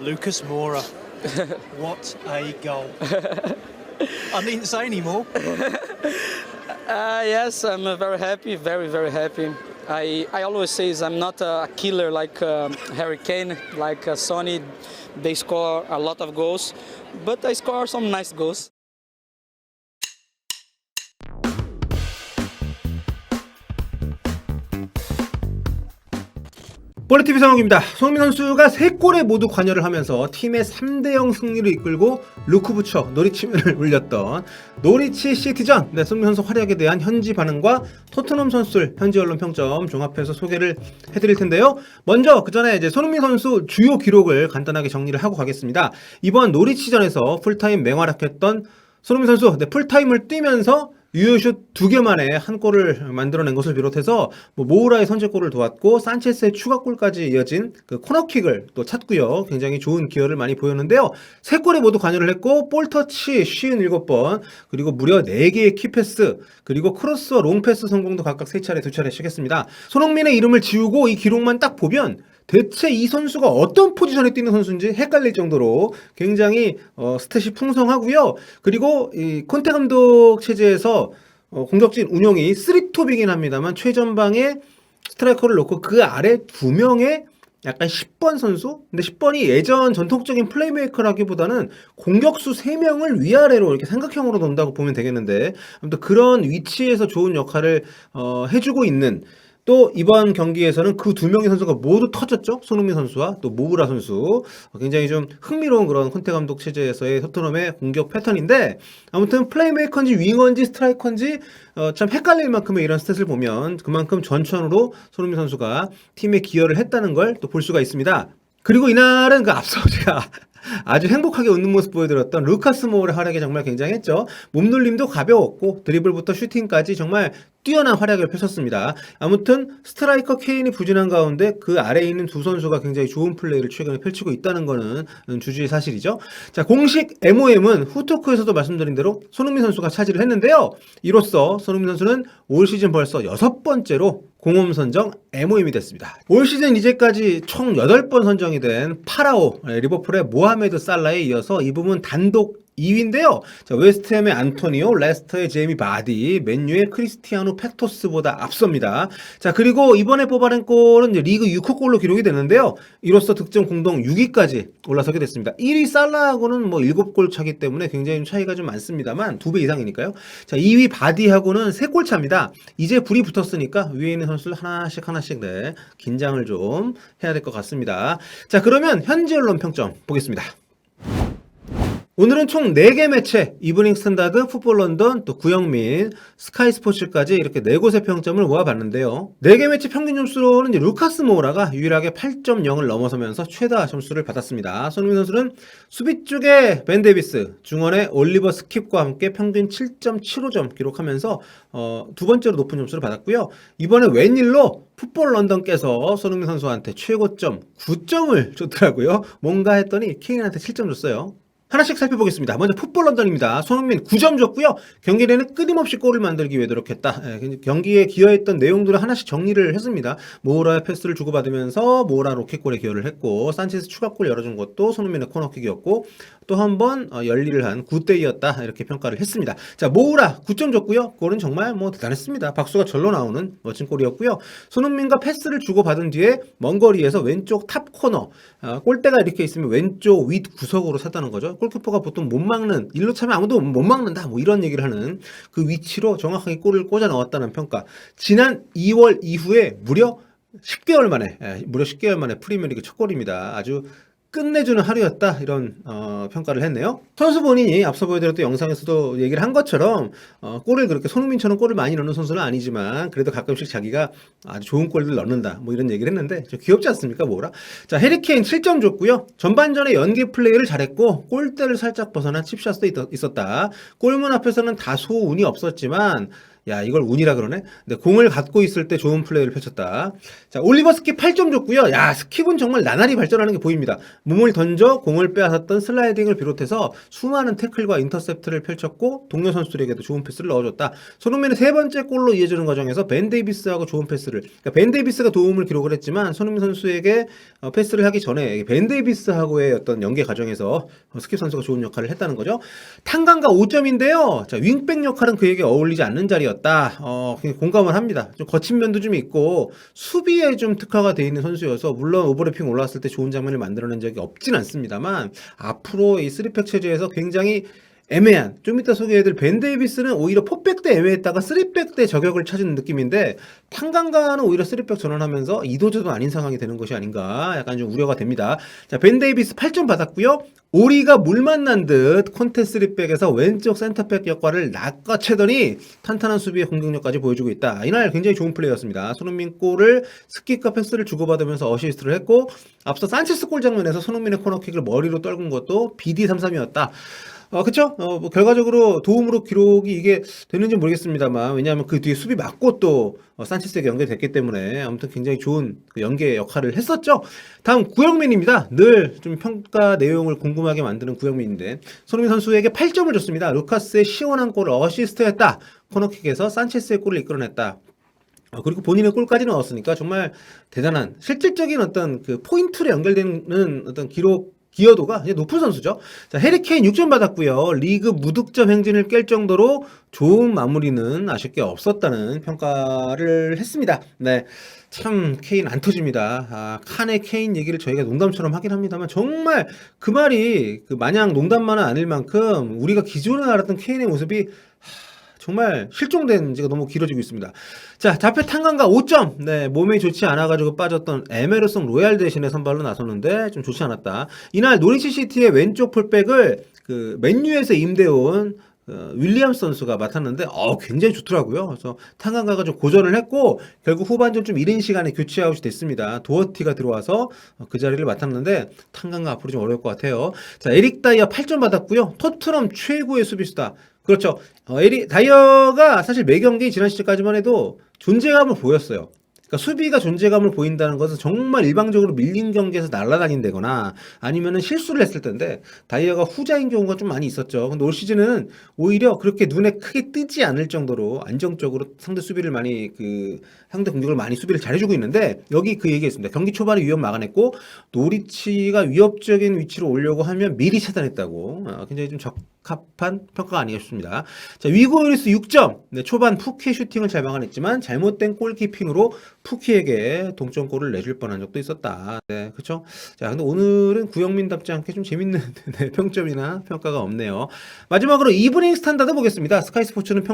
Lucas Moura, what a goal. I needn't say any more. Yes, I'm very happy, very happy. I always say I'm not a killer like Harry Kane, like Sonny. They score a lot of goals, but I score some nice goals. 볼리TV 성욱입니다. 손흥민 선수가 3골에 모두 관여를 하면서 팀의 3대0 승리를 이끌고 루크부처 노리치면을 울렸던 노리치 시티전. 손흥민 선수 활약에 대한 현지 반응과 토트넘 선수들 현지 언론 평점 종합해서 소개를 해드릴 텐데요. 먼저 그 전에 이제 손흥민 선수 주요 기록을 간단하게 정리를 하고 가겠습니다. 이번 노리치전에서 풀타임 맹활약했던 손흥민 선수, 풀타임을 뛰면서 유효슛 2개 만에 한 골을 만들어낸 것을 비롯해서 모우라의 선제골을 도왔고 산체스의 추가골까지 이어진 그 코너킥을 또 찾고요. 굉장히 좋은 기여를 많이 보였는데요. 3골에 모두 관여를 했고 볼터치 57번, 그리고 무려 4개의 키패스, 그리고 크로스와 롱패스 성공도 각각 3차례 2차례씩 했습니다. 손흥민의 이름을 지우고 이 기록만 딱 보면 대체 이 선수가 어떤 포지션에 뛰는 선수인지 헷갈릴 정도로 굉장히 스탯이 풍성하고요. 그리고 이 콘테 감독 체제에서 공격진 운영이 3톱이긴 합니다만 최전방에 스트라이커를 놓고 그 아래 2명의 약간 10번 선수? 근데 10번이 예전 전통적인 플레이메이커라기보다는 공격수 3명을 위아래로 이렇게 삼각형으로 놓는다고 보면 되겠는데, 아무튼 그런 위치에서 좋은 역할을 해주고 있는, 또 이번 경기에서는 그 2명의 선수가 모두 터졌죠. 손흥민 선수와 또 모우라 선수. 굉장히 좀 흥미로운 그런 콘테 감독 체제에서의 토트넘의 공격 패턴인데, 아무튼 플레이메이커인지 윙어인지 스트라이커인지 참 헷갈릴 만큼의 이런 스탯을 보면 그만큼 전천후로 손흥민 선수가 팀에 기여를 했다는 걸 또 볼 수가 있습니다. 그리고 이날은 그 앞서 제가 아주 행복하게 웃는 모습 보여드렸던 루카스 모우의 활약이 정말 굉장했죠. 몸놀림도 가벼웠고 드리블부터 슈팅까지 정말 뛰어난 활약을 펼쳤습니다. 아무튼 스트라이커 케인이 부진한 가운데 그 아래에 있는 두 선수가 굉장히 좋은 플레이를 최근에 펼치고 있다는 것은 주주의 사실이죠. 자, 공식 MOM은 후토크에서도 말씀드린 대로 손흥민 선수가 차지를 했는데요. 이로써 손흥민 선수는 올 시즌 벌써 6번째로 공홈 선정 MOM이 됐습니다. 올 시즌 이제까지 총 8번 선정이 된 파라오 리버풀의 모하메드 살라에 이어서 이 부분 단독 2위인데요. 자, 웨스트햄의 안토니오, 레스터의 제이미 바디, 맨유의 크리스티아누 팩토스보다 앞섭니다. 자, 그리고 이번에 뽑아낸 골은 리그 6호 골로 기록이 됐는데요. 이로써 득점 공동 6위까지 올라서게 됐습니다. 1위 살라하고는 7골 차기 때문에 굉장히 차이가 좀 많습니다만 2배 이상이니까요. 자, 2위 바디하고는 3골 차입니다. 이제 불이 붙었으니까 위에 있는 선수를 하나씩 긴장을 좀 해야 될 것 같습니다. 자, 그러면 현지 언론 평점 보겠습니다. 오늘은 총 4개 매체, 이브닝 스탠다드, 풋볼 런던, 또 구영민, 스카이 스포츠까지 이렇게 4곳의 평점을 모아봤는데요. 4개 매체 평균 점수로는 이제 루카스 모우라가 유일하게 8.0을 넘어서면서 최다 점수를 받았습니다. 손흥민 선수는 수비 쪽에 벤 데비스, 중원의 올리버 스킵과 함께 평균 7.75점 기록하면서 두 번째로 높은 점수를 받았고요. 이번에 웬일로 풋볼 런던께서 손흥민 선수한테 최고점 9점을 줬더라고요. 뭔가 했더니 케인한테 7점 줬어요. 하나씩 살펴보겠습니다. 먼저 풋볼 런던입니다. 손흥민 9점 줬고요. 경기 내내 끊임없이 골을 만들기 위해 노력했다. 경기에 기여했던 내용들을 하나씩 정리를 했습니다. 모우라의 패스를 주고받으면서 모우라 로켓골에 기여를 했고, 산체스 추가골 열어준 것도 손흥민의 코너킥이었고, 또 한 번 열리를 한 굿데이였다, 이렇게 평가를 했습니다. 자, 모우라 9점 줬고요. 골은 정말 대단했습니다. 박수가 절로 나오는 멋진 골이었고요. 손흥민과 패스를 주고받은 뒤에 먼 거리에서 왼쪽 탑 코너, 골대가 이렇게 있으면 왼쪽 윗 구석으로 찼다는 거죠. 골키퍼가 보통 못 막는, 일로 차면 아무도 못 막는다, 이런 얘기를 하는 그 위치로 정확하게 골을 꽂아 넣었다는 평가. 지난 2월 이후에 무려 10개월 만에 프리미어리그 첫 골입니다. 아주 끝내주는 하루였다, 이런 평가를 했네요. 선수 본인이 앞서 보여드렸던 영상에서도 얘기를 한 것처럼 골을 그렇게 손흥민처럼 골을 많이 넣는 선수는 아니지만 그래도 가끔씩 자기가 아주 좋은 골을 넣는다, 이런 얘기를 했는데 좀 귀엽지 않습니까, 뭐라? 자, 해리케인 7점 줬고요. 전반전에 연계 플레이를 잘했고 골대를 살짝 벗어난 칩샷도 있었다. 골문 앞에서는 다소 운이 없었지만 야, 이걸 운이라 그러네. 근데 공을 갖고 있을 때 좋은 플레이를 펼쳤다. 자, 올리버 스킵 8점 줬고요. 야, 스킵은 정말 나날이 발전하는 게 보입니다. 몸을 던져 공을 빼앗았던 슬라이딩을 비롯해서 수많은 태클과 인터셉트를 펼쳤고 동료 선수들에게도 좋은 패스를 넣어줬다. 손흥민의 세 번째 골로 이어지는 과정에서 벤 데이비스하고 좋은 패스를, 그러니까 벤 데이비스가 도움을 기록을 했지만 손흥민 선수에게 패스를 하기 전에 벤 데이비스하고의 어떤 연계 과정에서 스킵 선수가 좋은 역할을 했다는 거죠. 탄강가 5점인데요. 자, 윙백 역할은 그에게 어울리지 않는 자리였다. 공감을 합니다. 좀 거친 면도 좀 있고 수비에 좀 특화가 되어 있는 선수여서 물론 오버래핑 올라왔을 때 좋은 장면을 만들어낸 적이 없진 않습니다만 앞으로 이 3팩 체제에서 굉장히 애매한, 좀 이따 소개해드릴 벤 데이비스는 오히려 4백 때 애매했다가 3백 때 저격을 찾은 느낌인데 탄강가는 오히려 3백 전환하면서 이도저도 아닌 상황이 되는 것이 아닌가 약간 좀 우려가 됩니다. 자, 벤 데이비스 8점 받았고요. 오리가 물 만난 듯 콘테 3백에서 왼쪽 센터백 역할을 낚아채더니 탄탄한 수비의 공격력까지 보여주고 있다. 이날 굉장히 좋은 플레이였습니다. 손흥민 골을 스킵과 패스를 주고받으면서 어시스트를 했고 앞서 산체스 골 장면에서 손흥민의 코너킥을 머리로 떨군 것도 BD33이었다. 그쵸? 뭐 결과적으로 도움으로 기록이 이게 되는지 모르겠습니다만, 왜냐하면 그 뒤에 수비 맞고 또, 산체스에게 연결됐기 때문에, 아무튼 굉장히 좋은 그 연계 역할을 했었죠. 다음, 구영민입니다. 늘 좀 평가 내용을 궁금하게 만드는 구영민인데, 손흥민 선수에게 8점을 줬습니다. 루카스의 시원한 골을 어시스트했다. 코너킥에서 산체스의 골을 이끌어냈다. 그리고 본인의 골까지 넣었으니까 정말 대단한, 실질적인 어떤 그 포인트로 연결되는 어떤 기여도가 높은 선수죠. 자, 해리 케인 6점 받았고요. 리그 무득점 행진을 깰 정도로 좋은 마무리는 아쉽게 없었다는 평가를 했습니다. 네. 참 케인 안 터집니다. 칸의 케인 얘기를 저희가 농담처럼 하긴 합니다만 정말 그 말이 그 마냥 농담만은 아닐 만큼 우리가 기존에 알았던 케인의 모습이 정말 실종된 지가 너무 길어지고 있습니다. 자, 자폐 탄강가 5점. 네, 몸이 좋지 않아가지고 빠졌던 에메르송 로얄 대신에 선발로 나섰는데 좀 좋지 않았다. 이날 노리치 시티의 왼쪽 풀백을 그 맨유에서 임대온 윌리엄스 선수가 맡았는데 굉장히 좋더라고요. 그래서 탄강가가 좀 고전을 했고 결국 후반전 좀 이른 시간에 교체 아웃이 됐습니다. 도어티가 들어와서 그 자리를 맡았는데 탄강가 앞으로 좀 어려울 것 같아요. 자, 에릭 다이어 8점 받았고요. 토트넘 최고의 수비수다. 그렇죠. 에릭 다이어가 사실 매 경기 지난 시즌까지만 해도 존재감을 보였어요. 그러니까 수비가 존재감을 보인다는 것은 정말 일방적으로 밀린 경기에서 날아다닌다거나 아니면은 실수를 했을 텐데 다이어가 후자인 경우가 좀 많이 있었죠. 근데 올 시즌은 오히려 그렇게 눈에 크게 뜨지 않을 정도로 안정적으로 상대 수비를 많이 상대 공격을 많이 수비를 잘해주고 있는데 여기 그 얘기했습니다. 경기 초반에 위협 막아냈고 노리치가 위협적인 위치로 오려고 하면 미리 차단했다고 굉장히 좀 적합한 평가가 아니었습니다. 자, 위고요리스 6점. 네, 초반 푸키 슈팅을 잘 막아냈지만 잘못된 골키핑으로 푸키에게 동점골을 내줄 뻔한 적도 있었다. 네, 그렇죠. 자, 근데 오늘은 구영민답지 않게 좀 재밌는 네, 평점이나 평가가 없네요. 마지막으로 이브닝 스탠다드 보겠습니다. 스카이 스포츠는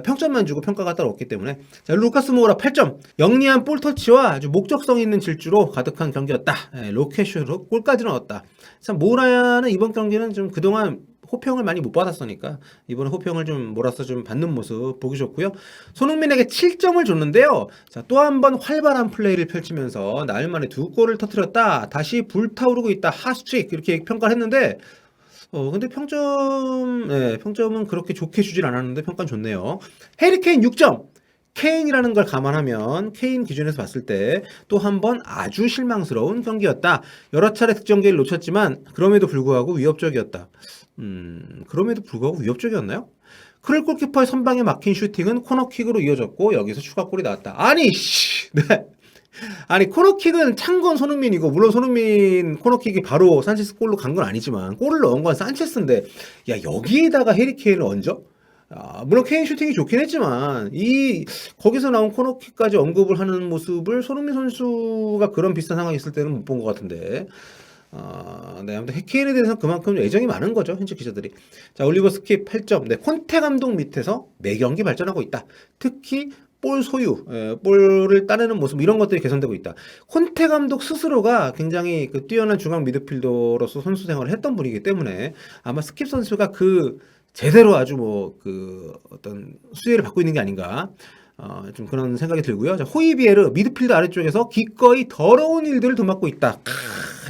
평점만 주고 평가가 따로 없기 때문에. 자, 루카스 모우라 8점. 영리한 볼터치와 아주 목적성 있는 질주로 가득한 경기였다. 로켓슛으로 골까지 넣었다. 참 모우라는 이번 경기는 좀 그동안 호평을 많이 못 받았으니까 이번에 호평을 좀 몰아서 좀 받는 모습 보기 좋고요. 손흥민에게 7점을 줬는데요. 자, 또 한 번 활발한 플레이를 펼치면서 나흘 만에 2골을 터뜨렸다. 다시 불타오르고 있다. 핫스트릭 이렇게 평가를 했는데 근데 평점은 그렇게 좋게 주질 않았는데 평가는 좋네요. 해리 케인 6점. 케인이라는 걸 감안하면 케인 기준에서 봤을 때 또 한 번 아주 실망스러운 경기였다. 여러 차례 득점 기회를 놓쳤지만 그럼에도 불구하고 위협적이었다. 그럼에도 불구하고 위협적이었나요? 크를 골키퍼의 선방에 막힌 슈팅은 코너킥으로 이어졌고 여기서 추가골이 나왔다. 네. 아니 코너킥은 찬 건 손흥민이고 물론 손흥민 코너킥이 바로 산체스 골로 간 건 아니지만 골을 넣은 건 산체스인데 야 여기에다가 해리 케인을 얹어? 물론 케인 슈팅이 좋긴 했지만 거기서 나온 코너킥까지 언급을 하는 모습을 손흥민 선수가 그런 비슷한 상황이 있을 때는 못 본 것 같은데 네, 아무튼 케인에 대해서는 그만큼 애정이 많은 거죠 현지 기자들이. 자, 올리버 스킵 8점. 네, 콘테 감독 밑에서 매 경기 발전하고 있다. 특히 볼 소유, 볼을 따내는 모습 이런 것들이 개선되고 있다. 콘테 감독 스스로가 굉장히 뛰어난 중앙 미드필더로서 선수 생활을 했던 분이기 때문에 아마 스킵 선수가 제대로 아주 어떤 수혜를 받고 있는 게 아닌가. 좀 그런 생각이 들고요. 자, 호이비에르 미드필더 아래쪽에서 기꺼이 더러운 일들을 도맡고 있다.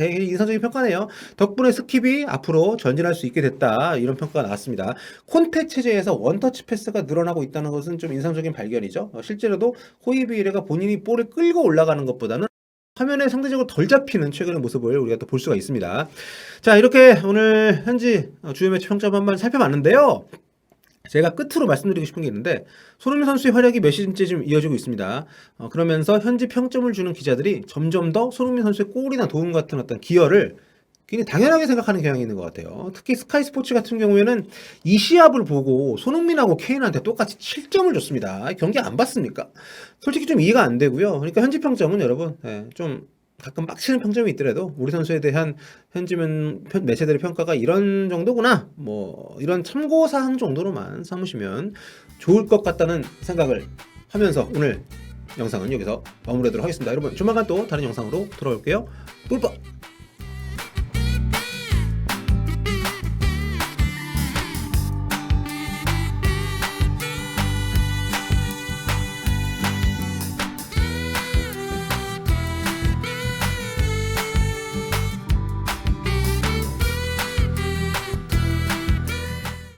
인상적인 평가네요. 덕분에 스킵이 앞으로 전진할 수 있게 됐다. 이런 평가가 나왔습니다. 콘테 체제에서 원터치 패스가 늘어나고 있다는 것은 좀 인상적인 발견이죠. 실제로도 호이비에레가 본인이 볼을 끌고 올라가는 것보다는 화면에 상대적으로 덜 잡히는 최근의 모습을 우리가 또 볼 수가 있습니다. 자, 이렇게 오늘 현지 주요 매치 평점 한번 살펴봤는데요. 제가 끝으로 말씀드리고 싶은 게 있는데 손흥민 선수의 활약이 몇 시즌째 지금 이어지고 있습니다. 그러면서 현지 평점을 주는 기자들이 점점 더 손흥민 선수의 골이나 도움 같은 어떤 기여를 굉장히 당연하게 생각하는 경향이 있는 것 같아요. 특히 스카이 스포츠 같은 경우에는 이 시합을 보고 손흥민하고 케인한테 똑같이 7점을 줬습니다. 경기 안 봤습니까? 솔직히 좀 이해가 안 되고요. 그러니까 현지 평점은 여러분 좀 가끔 빡치는 평점이 있더라도 우리 선수에 대한 현지면 매체들의 평가가 이런 정도구나, 뭐 이런 참고사항 정도로만 삼으시면 좋을 것 같다는 생각을 하면서 오늘 영상은 여기서 마무리하도록 하겠습니다. 여러분 조만간 또 다른 영상으로 돌아올게요. 꿀빠!